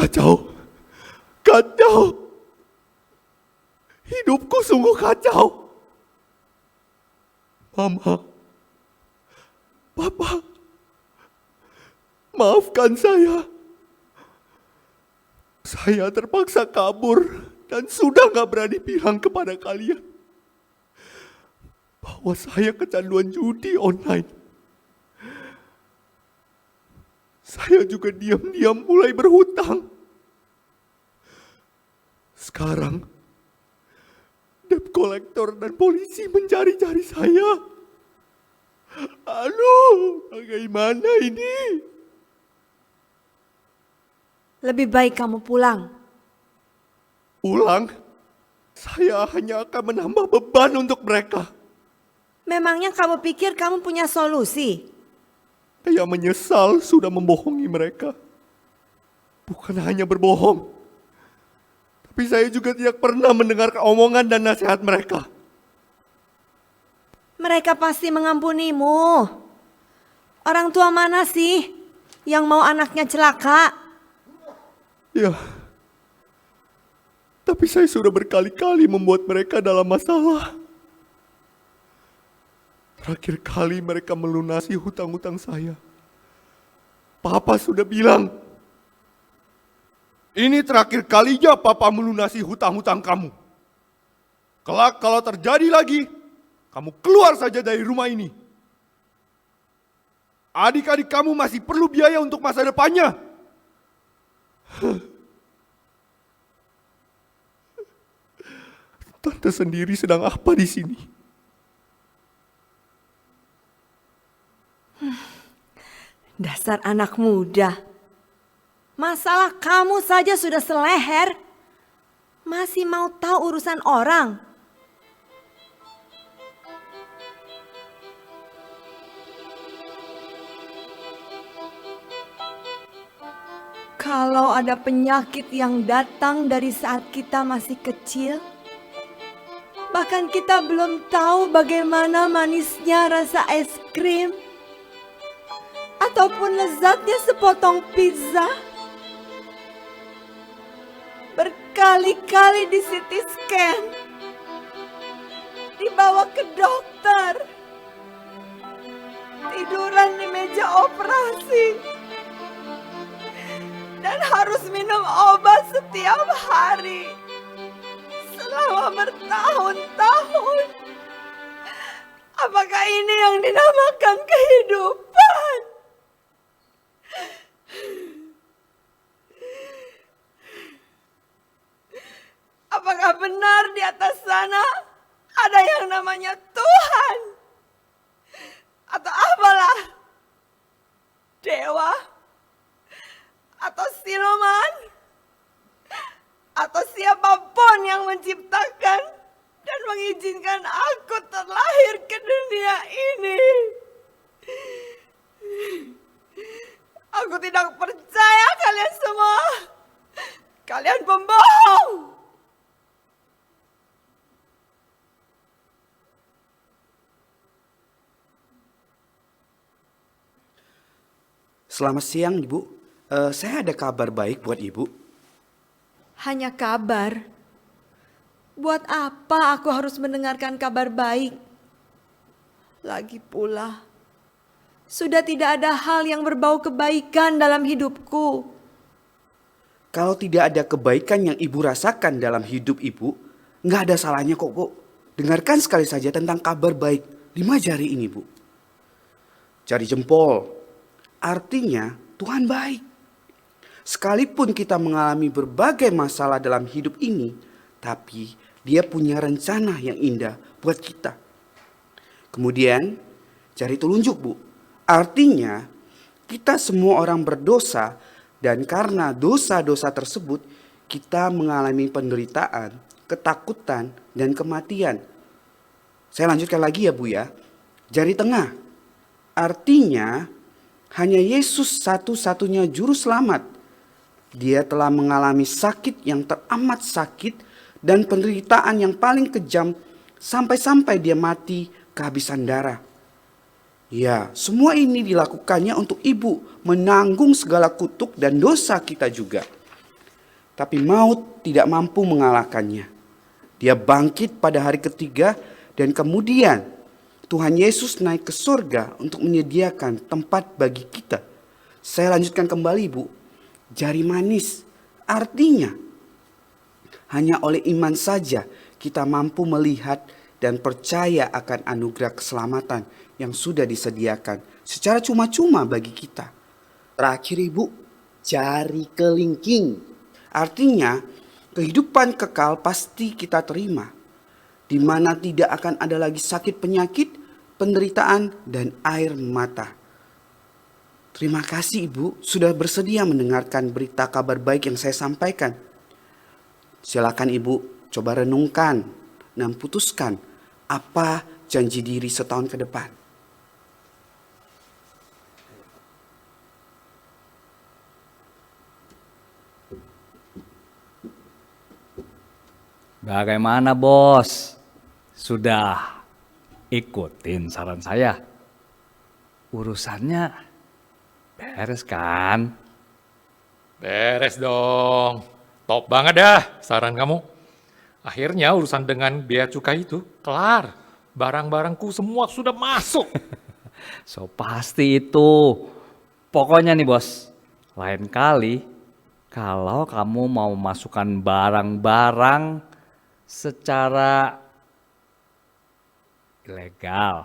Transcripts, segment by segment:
Kacau. Kacau. Hidupku sungguh kacau. Mama, Papa, maafkan saya. Saya terpaksa kabur dan sudah gak berani bilang kepada kalian bahwa saya kecanduan judi online. Saya juga diam-diam mulai berhutang. Sekarang, debt collector dan polisi mencari-cari saya. Aduh, bagaimana ini? Lebih baik kamu pulang. Pulang? Saya hanya akan menambah beban untuk mereka. Memangnya kamu pikir kamu punya solusi? Saya menyesal sudah membohongi mereka. Bukan hanya berbohong, tapi saya juga tidak pernah mendengar omongan dan nasihat mereka. Mereka pasti mengampunimu. Orang tua mana sih yang mau anaknya celaka? Ya, tapi saya sudah berkali-kali membuat mereka dalam masalah. Terakhir kali mereka melunasi hutang-hutang saya, Papa sudah bilang, ini terakhir kalinya Papa melunasi hutang-hutang kamu. Kelak kalau terjadi lagi, kamu keluar saja dari rumah ini. Adik-adik kamu masih perlu biaya untuk masa depannya. Tante sendiri sedang apa di sini? Dasar anak muda. Masalah kamu saja sudah seleher. Masih mau tahu urusan orang? Kalau ada penyakit yang datang dari saat kita masih kecil, bahkan kita belum tahu bagaimana manisnya rasa es krim, ataupun lezatnya sepotong pizza, berkali-kali di CT scan, dibawa ke dokter, tiduran di meja operasi, dan harus minum obat setiap hari selama bertahun-tahun. Apakah ini yang dinamakan kehidupan? Apakah benar di atas sana ada yang namanya Tuhan? Atau apalah? Dewa? Atau siluman? Atau siapapun yang menciptakan dan mengizinkan aku terlahir ke dunia ini? Aku tidak percaya kalian semua. Kalian pembohong. Selamat siang, Ibu. Saya ada kabar baik buat Ibu. Hanya kabar? Buat apa aku harus mendengarkan kabar baik? Lagi pula, sudah tidak ada hal yang berbau kebaikan dalam hidupku. Kalau tidak ada kebaikan yang Ibu rasakan dalam hidup Ibu, nggak ada salahnya kok, Bu. Dengarkan sekali saja tentang kabar baik 5 jari ini, Bu. Jari jempol, artinya Tuhan baik. Sekalipun kita mengalami berbagai masalah dalam hidup ini, tapi Dia punya rencana yang indah buat kita. Kemudian, jari telunjuk, Bu. Artinya, kita semua orang berdosa dan karena dosa-dosa tersebut, kita mengalami penderitaan, ketakutan, dan kematian. Saya lanjutkan lagi ya, Bu ya. Jari tengah, artinya hanya Yesus satu-satunya juru selamat. Dia telah mengalami sakit yang teramat sakit dan penderitaan yang paling kejam sampai-sampai dia mati kehabisan darah. Ya, semua ini dilakukannya untuk Ibu menanggung segala kutuk dan dosa kita juga. tapi maut tidak mampu mengalahkannya. Dia bangkit pada hari ketiga dan kemudian Tuhan Yesus naik ke surga untuk menyediakan tempat bagi kita. Saya lanjutkan kembali, Bu. Jari manis artinya hanya oleh iman saja kita mampu melihat dan percaya akan anugerah keselamatan yang sudah disediakan secara cuma-cuma bagi kita. Terakhir Ibu, jari kelingking. Artinya kehidupan kekal pasti kita terima, di mana tidak akan ada lagi sakit penyakit, penderitaan, dan air mata. Terima kasih Ibu sudah bersedia mendengarkan berita kabar baik yang saya sampaikan. Silakan Ibu coba renungkan dan putuskan apa janji diri setahun ke depan. Bagaimana bos? Sudah ikutin saran saya? Urusannya beres kan? Beres dong. Top banget dah saran kamu. Akhirnya urusan dengan bea cukai itu kelar. Barang-barangku semua sudah masuk. So pasti itu. Pokoknya nih bos, lain kali kalau kamu mau masukkan barang-barang secara ilegal,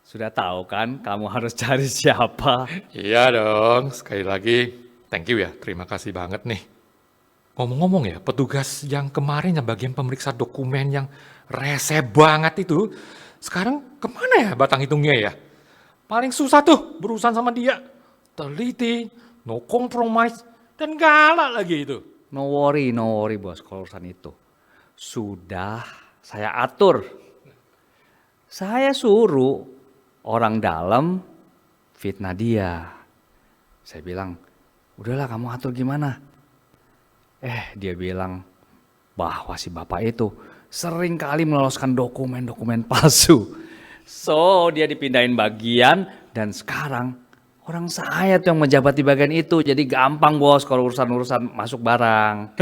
sudah tahu kan kamu harus cari siapa? Iya dong, sekali lagi thank you ya, terima kasih banget nih. Ngomong-ngomong ya, petugas yang kemarin yang bagian pemeriksa dokumen yang rese banget itu, sekarang kemana ya batang hitungnya ya? Paling susah tuh berurusan sama dia. Teliti, no compromise, dan galak lagi itu. No worry bos kalau urusan itu. Sudah saya atur. Saya suruh orang dalam fitnah dia. Saya bilang, udahlah kamu atur gimana? Dia bilang bahwa si bapak itu sering kali meloloskan dokumen-dokumen palsu. So dia dipindahin bagian dan sekarang orang saya tuh yang menjabat di bagian itu. Jadi gampang bos kalau urusan-urusan masuk barang.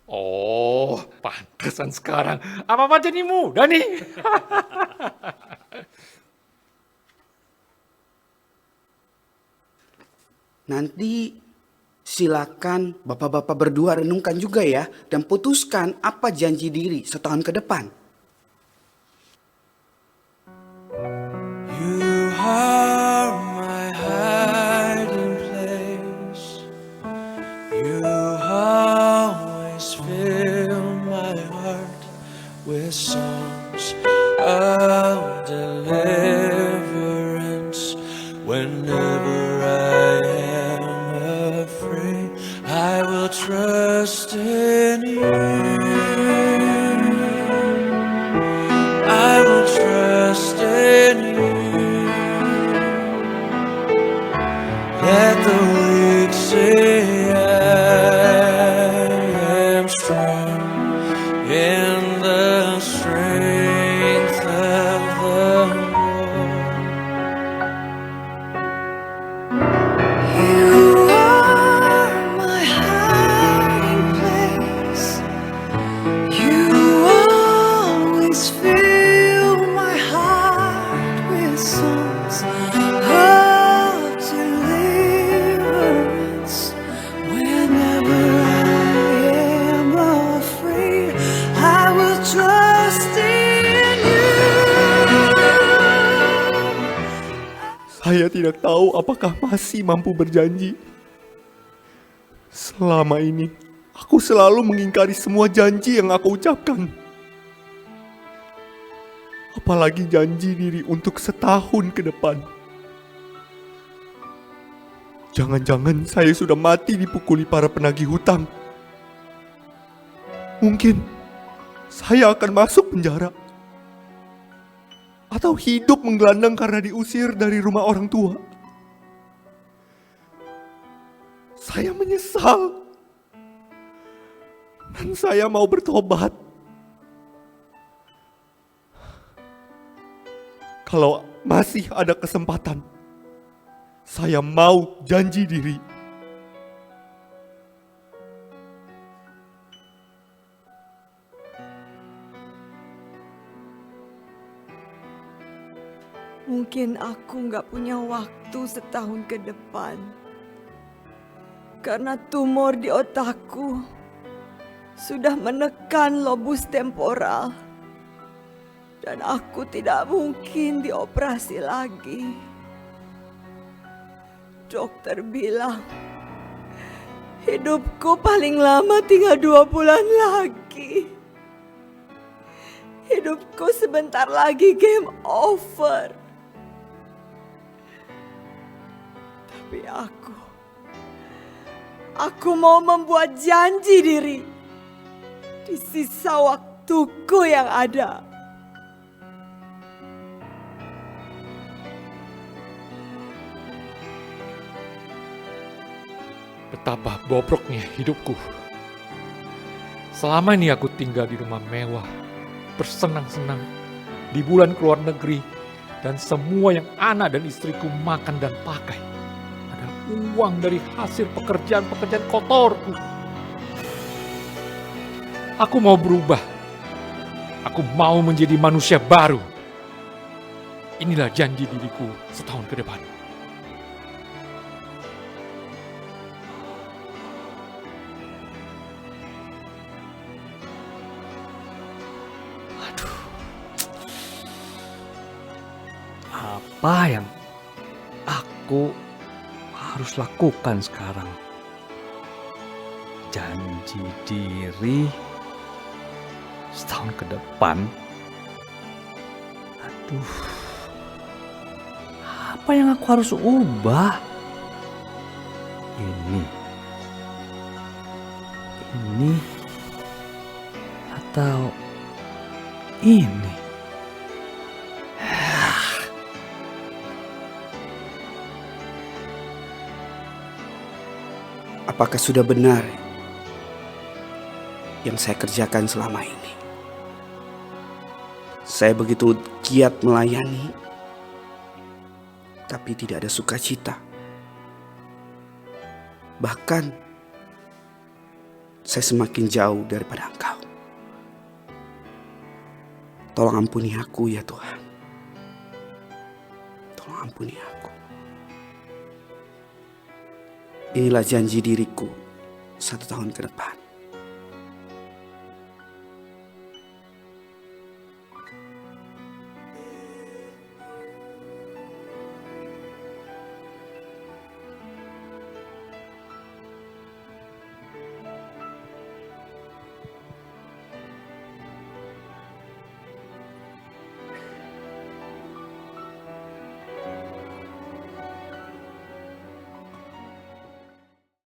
Oh, pantesan sekarang apa-apa jadi mudah nih. Nanti silakan bapak-bapak berdua renungkan juga ya dan putuskan apa janji diri setahun ke depan. You are my hiding place. You always fill my heart with songs of deliverance. Whenever I am afraid, I will trust in you. I will trust in you. Let the weak say I am strong in the strength of the Lord. You are my hiding place. You always fill my heart with songs of deliverance. Whenever I am afraid, I will trust in you. Saya tidak tahu apakah masih mampu berjanji. Selama ini, aku selalu mengingkari semua janji yang aku ucapkan. Apalagi janji diri untuk setahun ke depan. Jangan-jangan saya sudah mati dipukuli para penagih hutang. Mungkin saya akan masuk penjara. Atau hidup menggelandang karena diusir dari rumah orang tua. Saya menyesal. Dan saya mau bertobat. Kalau masih ada kesempatan, saya mau janji diri. Mungkin aku nggak punya waktu setahun ke depan. Karena tumor di otakku sudah menekan lobus temporal. Dan aku tidak mungkin dioperasi lagi. Dokter bilang, hidupku paling lama tinggal 2 bulan lagi. Hidupku sebentar lagi game over. Tapi aku mau membuat janji diri di sisa waktuku yang ada. Betapa bobroknya hidupku. Selama ini aku tinggal di rumah mewah, bersenang-senang, di bulan keluar negeri, dan semua yang anak dan istriku makan dan pakai adalah uang dari hasil pekerjaan-pekerjaan kotorku. Aku mau berubah. Aku mau menjadi manusia baru. Inilah janji diriku setahun ke depan. Apa yang aku harus lakukan sekarang? Janji diri setahun ke depan. Aduh, apa yang aku harus ubah? Ini atau ini? Apakah sudah benar yang saya kerjakan selama ini? Saya begitu giat melayani, tapi tidak ada sukacita. Bahkan, saya semakin jauh daripada Engkau. Tolong ampuni aku ya Tuhan. Tolong ampuni aku. Inilah janji diriku 1 tahun ke depan.